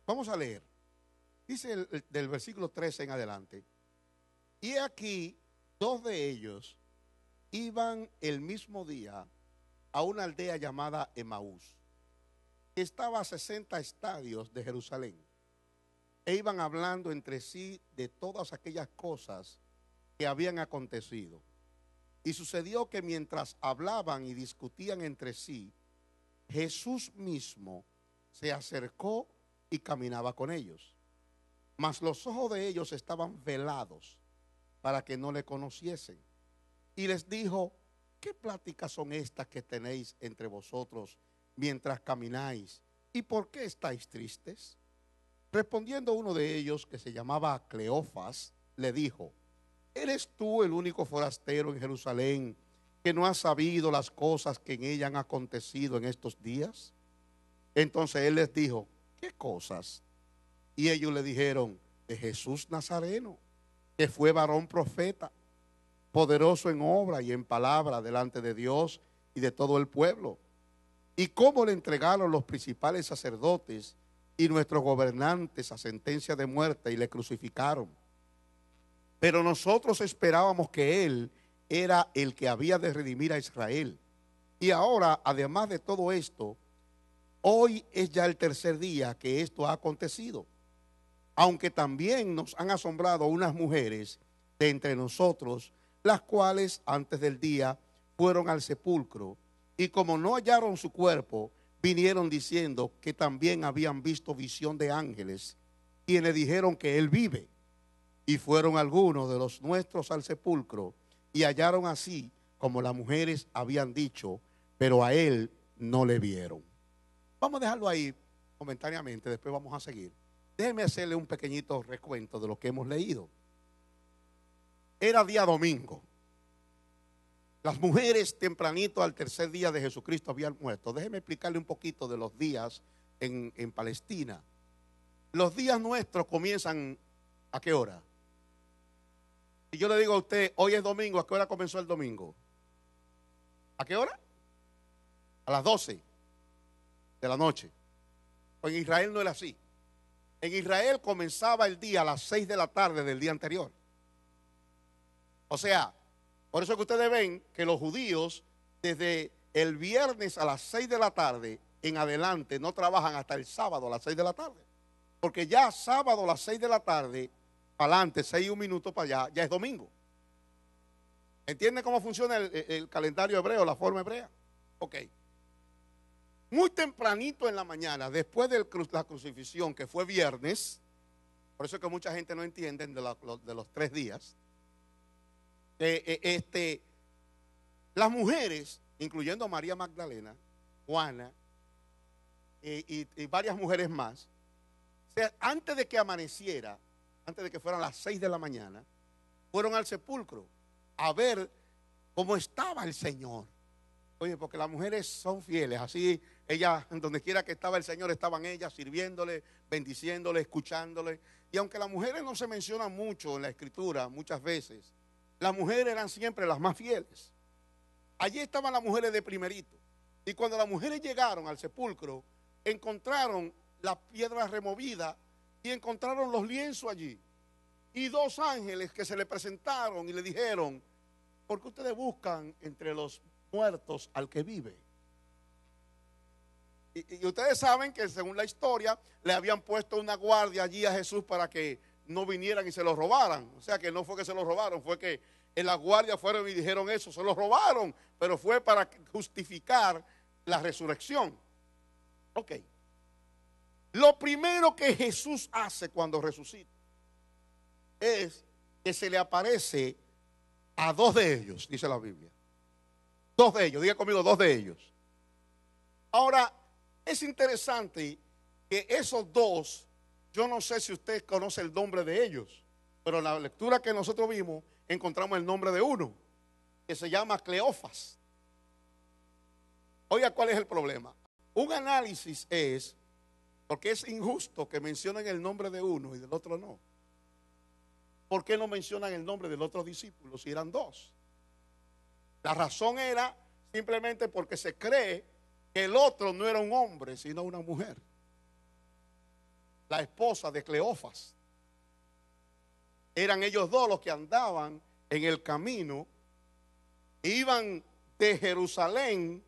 Vamos a leer. Dice del versículo 13 en adelante. Y aquí, dos de ellos iban el mismo día a una aldea llamada Emaús, que estaba a 60 estadios de Jerusalén, e iban hablando entre sí de todas aquellas cosas que habían acontecido. Y sucedió que mientras hablaban y discutían entre sí, Jesús mismo se acercó y caminaba con ellos. Mas los ojos de ellos estaban velados para que no le conociesen. Y les dijo: ¿qué pláticas son estas que tenéis entre vosotros mientras camináis? ¿Y por qué estáis tristes? Respondiendo uno de ellos, que se llamaba Cleofas, le dijo: ¿eres tú el único forastero en Jerusalén que no ha sabido las cosas que en ella han acontecido en estos días? Entonces él les dijo: ¿qué cosas? Y ellos le dijeron: de Jesús Nazareno, que fue varón profeta, poderoso en obra y en palabra delante de Dios y de todo el pueblo. Y cómo le entregaron los principales sacerdotes y nuestros gobernantes a sentencia de muerte y le crucificaron. Pero nosotros esperábamos que él era el que había de redimir a Israel. Y ahora, además de todo esto, hoy es ya el tercer día que esto ha acontecido. Aunque también nos han asombrado unas mujeres de entre nosotros, las cuales antes del día fueron al sepulcro, y como no hallaron su cuerpo, vinieron diciendo que también habían visto visión de ángeles, quienes dijeron que él vive. Y fueron algunos de los nuestros al sepulcro, y hallaron así como las mujeres habían dicho, pero a él no le vieron. Vamos a dejarlo ahí momentáneamente, después vamos a seguir. Déjeme hacerle un pequeñito recuento de lo que hemos leído. Era día domingo. Las mujeres tempranito al tercer día de Jesucristo habían muerto. Déjeme explicarle un poquito de los días en Palestina. Los días nuestros comienzan ¿a qué hora? Si yo le digo a usted, hoy es domingo, ¿a qué hora comenzó el domingo? ¿A qué hora? A las 12 de la noche. Pues en Israel no era así. En Israel comenzaba el día a las 6 de la tarde del día anterior. O sea, por eso que ustedes ven que los judíos desde el viernes a las 6 de la tarde en adelante no trabajan hasta el sábado a las 6 de la tarde. Porque ya sábado a las 6 de la tarde, para adelante, 6 y un minuto para allá, ya es domingo. ¿Entienden cómo funciona el calendario hebreo, la forma hebrea? Ok. Muy tempranito en la mañana, después de la crucifixión, que fue viernes, por eso es que mucha gente no entiende de los 3 días, las mujeres, incluyendo a María Magdalena, Juana y varias mujeres más, o sea, antes de que amaneciera, antes de que fueran las 6 de la mañana, fueron al sepulcro a ver cómo estaba el Señor. Oye, porque las mujeres son fieles, así ellas, en donde quiera que estaba el Señor, estaban ellas sirviéndole, bendiciéndole, escuchándole. Y aunque las mujeres no se mencionan mucho en la Escritura, muchas veces, las mujeres eran siempre las más fieles. Allí estaban las mujeres de primerito. Y cuando las mujeres llegaron al sepulcro, encontraron la piedra removida y encontraron los lienzos allí. Y 2 ángeles que se le presentaron y le dijeron: ¿por qué ustedes buscan entre los muertos al que vive? Y ustedes saben que según la historia le habían puesto una guardia allí a Jesús para que no vinieran y se lo robaran. O sea que no fue que se lo robaron, fue que en la guardia fueron y dijeron eso, se lo robaron, pero fue para justificar la resurrección. Ok. Lo primero que Jesús hace cuando resucita es que se le aparece a 2 de ellos, dice la Biblia. 2 de ellos, diga conmigo, 2 de ellos. Ahora, es interesante que esos 2, yo no sé si usted conoce el nombre de ellos, pero en la lectura que nosotros vimos encontramos el nombre de uno, que se llama Cleofas. Oiga, ¿cuál es el problema? Un análisis es, porque es injusto que mencionen el nombre de uno y del otro no. ¿Por qué no mencionan el nombre del otro discípulo si eran 2? La razón era simplemente porque se cree que el otro no era un hombre, sino una mujer. la esposa de Cleofas. Eran ellos dos los que andaban en el camino, iban de Jerusalén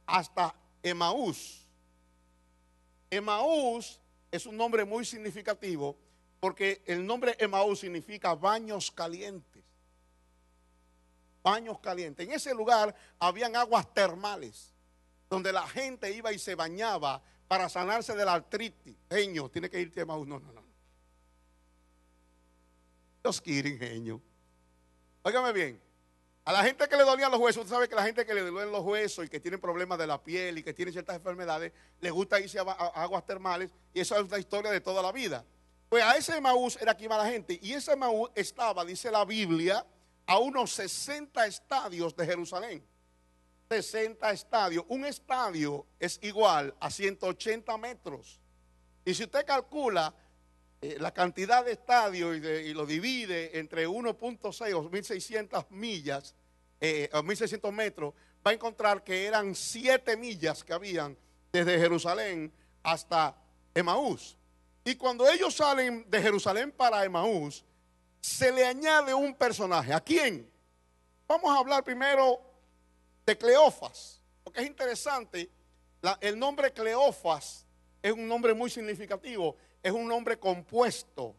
hasta Emaús. Emaús es un nombre muy significativo porque el nombre Emaús significa baños calientes. Baños calientes. En ese lugar habían aguas termales donde la gente iba y se bañaba para sanarse de la artritis. Genio, tiene que irte a Emaús. No. Los quieren, genio. Óigame bien. A la gente que le dolían los huesos, usted sabe que la gente que le duelen los huesos y que tiene problemas de la piel y que tiene ciertas enfermedades, les gusta irse a aguas termales, y esa es la historia de toda la vida. Pues a ese Emaús era que iba la gente, y ese Emaús estaba, dice la Biblia, a unos 60 estadios de Jerusalén. 60 estadios. Un estadio es igual a 180 metros. Y si usted calcula la cantidad de estadios y lo divide entre 1.6 o 1.600 millas o 1.600 metros, va a encontrar que eran 7 millas que habían desde Jerusalén hasta Emaús. Y cuando ellos salen de Jerusalén para Emaús, se le añade un personaje. ¿A quién? Vamos a hablar primero de Cleofas, porque es interesante. El nombre Cleofas es un nombre muy significativo. Es un nombre compuesto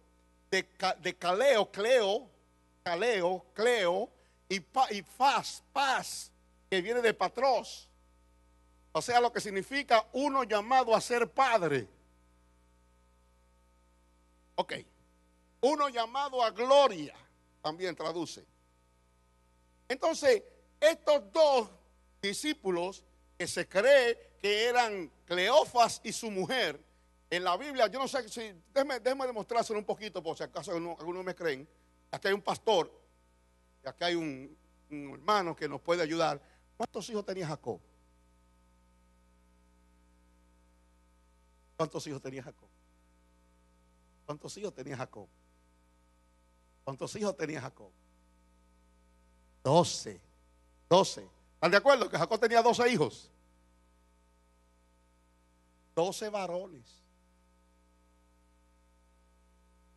de caleo, cleo, y paz, que viene de patros. O sea, lo que significa uno llamado a ser padre. Ok. Uno llamado a gloria, también traduce. Entonces, estos dos discípulos que se cree que eran Cleofas y su mujer, en la Biblia, yo no sé si, déjeme demostrárselo un poquito por si acaso algunos me creen. Aquí hay un pastor, y aquí hay un hermano que nos puede ayudar. ¿Cuántos hijos tenía Jacob? ¿Cuántos hijos tenía Jacob? ¿Cuántos hijos tenía Jacob? ¿Cuántos hijos tenía Jacob? 12. ¿Están de acuerdo que Jacob tenía 12 hijos? 12 varones.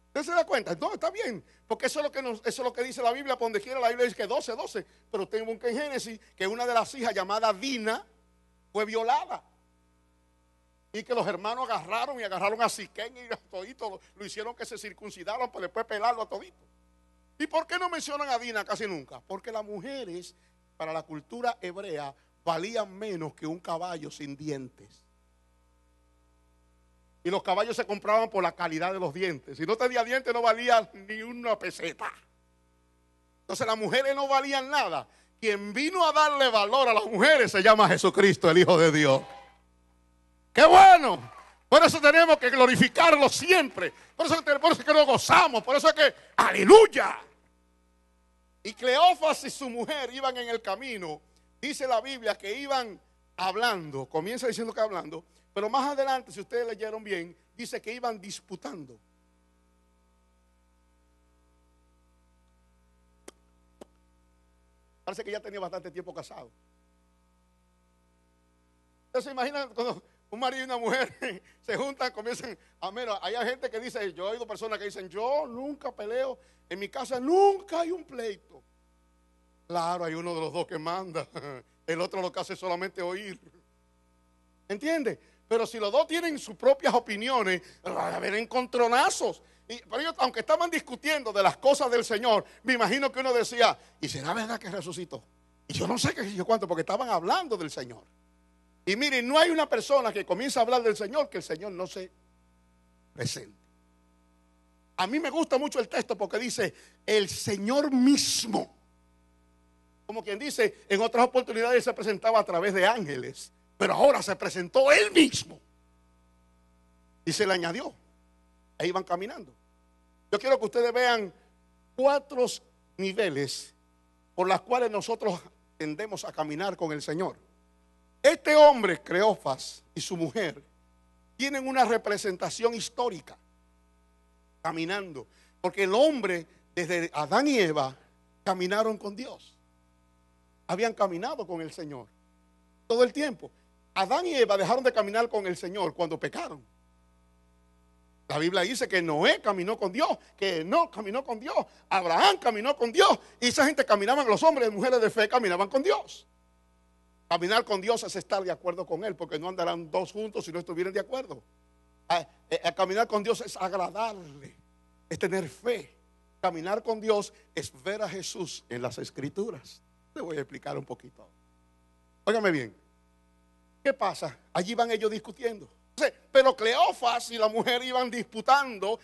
¿Usted se da cuenta? No, está bien, porque eso es lo que dice la Biblia. Por donde quiera la Biblia dice que 12. Pero tengo que en Génesis que una de las hijas llamada Dina fue violada. Y que los hermanos agarraron a Siquén y a todito lo hicieron que se circuncidaron para después pelarlo a todito. ¿Y por qué no mencionan a Dina casi nunca? Porque las mujeres para la cultura hebrea valían menos que un caballo sin dientes. Y los caballos se compraban por la calidad de los dientes. Si no tenía dientes no valía ni una peseta. Entonces las mujeres no valían nada. Quien vino a darle valor a las mujeres se llama Jesucristo, el Hijo de Dios. ¡Qué bueno! Por eso tenemos que glorificarlo siempre. Por eso es que nos gozamos. Por eso es que, ¡aleluya! Y Cleofas y su mujer iban en el camino. Dice la Biblia que iban hablando. Comienza diciendo que hablando. Pero más adelante, si ustedes leyeron bien, dice que iban disputando. Parece que ya tenía bastante tiempo casado. Entonces se imaginan cuando un marido y una mujer se juntan, comienzan a menos. Hay gente que dice, yo he oído personas que dicen, yo nunca peleo, en mi casa nunca hay un pleito. Claro, hay uno de los dos que manda, el otro lo que hace es solamente oír. ¿Entiendes? Pero si los dos tienen sus propias opiniones, va a haber encontronazos. Pero ellos, aunque estaban discutiendo de las cosas del Señor, me imagino que uno decía, ¿y será verdad que resucitó? Y yo no sé qué sé yo cuánto, porque estaban hablando del Señor. Y miren, no hay una persona que comienza a hablar del Señor que el Señor no se presente. A mí me gusta mucho el texto porque dice, el Señor mismo. Como quien dice, en otras oportunidades se presentaba a través de ángeles. Pero ahora se presentó él mismo. Y se le añadió. Ahí iban caminando. Yo quiero que ustedes vean 4 niveles por los cuales nosotros tendemos a caminar con el Señor. Este hombre, Cleofas, y su mujer, tienen una representación histórica. Caminando. Porque el hombre, desde Adán y Eva, caminaron con Dios. Habían caminado con el Señor. Todo el tiempo. Adán y Eva dejaron de caminar con el Señor cuando pecaron. La Biblia dice que Noé caminó con Dios, que Enoc caminó con Dios, Abraham caminó con Dios. Y esa gente caminaban, los hombres y mujeres de fe caminaban con Dios. Caminar con Dios es estar de acuerdo con Él, porque no andarán dos juntos si no estuvieran de acuerdo. A caminar con Dios es agradarle, es tener fe. Caminar con Dios es ver a Jesús en las Escrituras. Le voy a explicar un poquito. Óigame bien. ¿Qué pasa? Allí van ellos discutiendo. Pero Cleofas y la mujer iban discutiendo.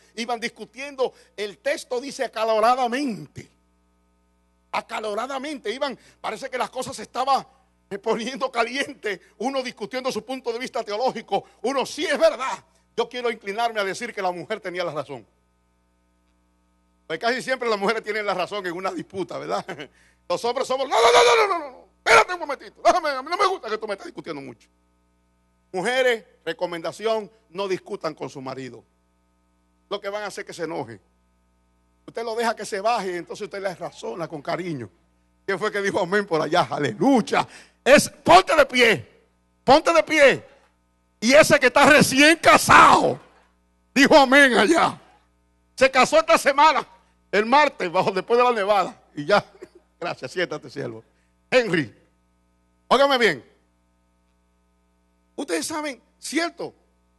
El texto dice acaloradamente. Acaloradamente. Parece que las cosas se estaban poniendo caliente. Uno discutiendo su punto de vista teológico. Uno, sí es verdad. Yo quiero inclinarme a decir que la mujer tenía la razón. Pues casi siempre las mujeres tienen la razón en una disputa, ¿verdad? Los hombres somos, no. Espérate un momentito. A mí no me gusta que tú me estés discutiendo mucho. Mujeres, recomendación, no discutan con su marido. Lo que van a hacer es que se enoje. Usted lo deja que se baje y entonces usted le razona con cariño. ¿Quién fue que dijo amén por allá? Aleluya. Ponte de pie. Y ese que está recién casado dijo amén allá. Se casó esta semana, el martes, después de la nevada. Y ya, gracias, siéntate, siervo. Henry, óigame bien. Ustedes saben, cierto,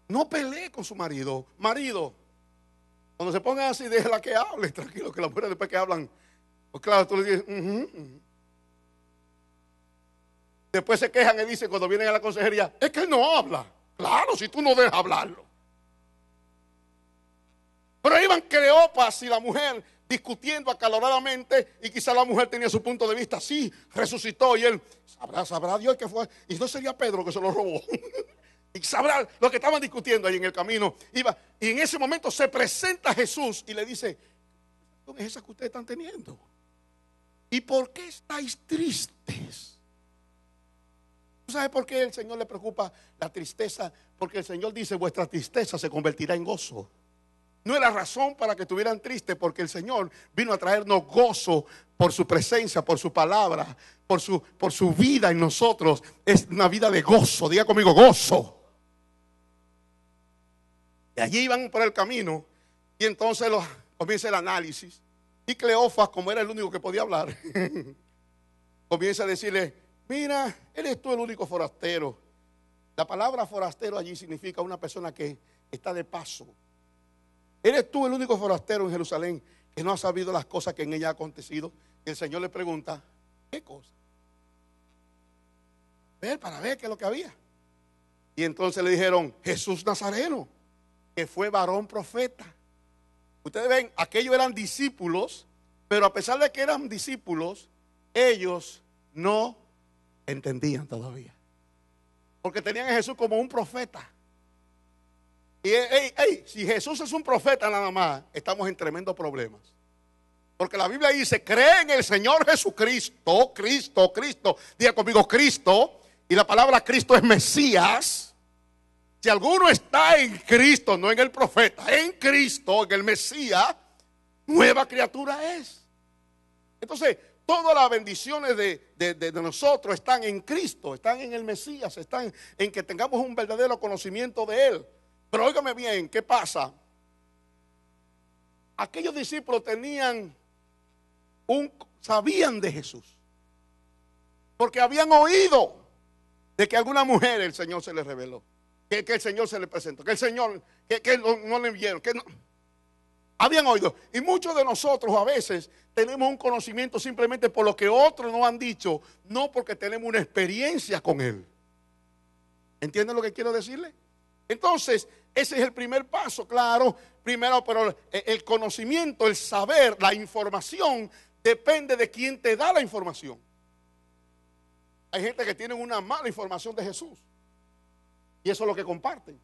no pelee con su marido. Marido, cuando se pongan así, déjela que hable, tranquilo, que las mujeres después que hablan, pues claro, tú le dices, Después se quejan y dicen cuando vienen a la consejería, es que él no habla. Claro, si tú no dejas hablarlo. Pero iban Cleofas y la mujer discutiendo acaloradamente, y quizá la mujer tenía su punto de vista, sí, resucitó, y él, sabrá Dios que fue, y no sería Pedro que se lo robó. Y sabrá lo que estaban discutiendo ahí en el camino. Y en ese momento se presenta Jesús y le dice, ¿qué es esa que ustedes están teniendo? ¿Y por qué estáis tristes? ¿Tú sabes por qué el Señor le preocupa la tristeza? Porque el Señor dice, vuestra tristeza se convertirá en gozo. No era razón para que estuvieran tristes, porque el Señor vino a traernos gozo por su presencia, por su palabra, por su vida en nosotros. Es una vida de gozo. Diga conmigo, gozo. Y allí iban por el camino y entonces comienza el análisis. Y Cleofas, como era el único que podía hablar, comienza a decirle, mira, eres tú el único forastero. La palabra forastero allí significa una persona que está de paso. ¿Eres tú el único forastero en Jerusalén que no ha sabido las cosas que en ella ha acontecido? Y el Señor le pregunta, ¿qué cosa? Para ver qué es lo que había. Y entonces le dijeron, Jesús Nazareno, que fue varón profeta. Ustedes ven, aquellos eran discípulos, pero a pesar de que eran discípulos, ellos no entendían todavía. Porque tenían a Jesús como un profeta. Y si Jesús es un profeta nada más, estamos en tremendos problemas. Porque la Biblia dice, cree en el Señor Jesucristo, Cristo, diga conmigo Cristo, y la palabra Cristo es Mesías. Si alguno está en Cristo, no en el profeta, en Cristo, en el Mesías, nueva criatura es. Entonces, todas las bendiciones de nosotros están en Cristo, están en el Mesías, están en que tengamos un verdadero conocimiento de Él. Pero óigame bien, ¿qué pasa? Aquellos discípulos sabían de Jesús. Porque habían oído de que a alguna mujer el Señor se les reveló. Que el Señor se les presentó. Que el Señor, que no le vieron. Que no. Habían oído. Y muchos de nosotros a veces tenemos un conocimiento simplemente por lo que otros nos han dicho. No porque tenemos una experiencia con Él. ¿Entienden lo que quiero decirle? Entonces, ese es el primer paso, claro. Primero, pero el conocimiento, el saber, la información, depende de quién te da la información. Hay gente que tiene una mala información de Jesús. Y eso es lo que comparten.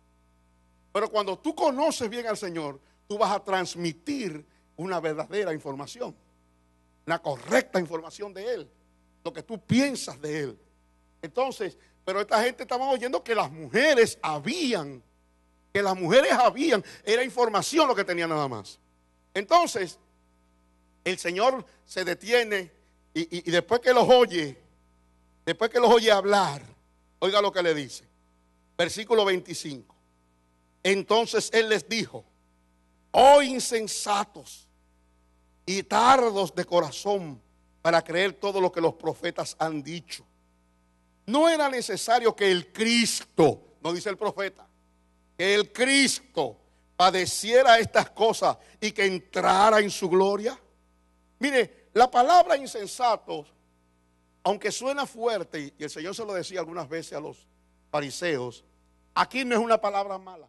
Pero cuando tú conoces bien al Señor, tú vas a transmitir una verdadera información. Una correcta información de Él. Lo que tú piensas de Él. Entonces, pero esta gente estaba oyendo que las mujeres habían. Era información lo que tenían nada más. Entonces, el Señor se detiene y después que los oye hablar, oiga lo que le dice. Versículo 25. Entonces Él les dijo, Oh insensatos y tardos de corazón para creer todo lo que los profetas han dicho. No era necesario que el Cristo, no dice el profeta, que el Cristo padeciera estas cosas y que entrara en su gloria. Mire, la palabra insensatos, aunque suena fuerte, y el Señor se lo decía algunas veces a los fariseos, aquí no es una palabra mala.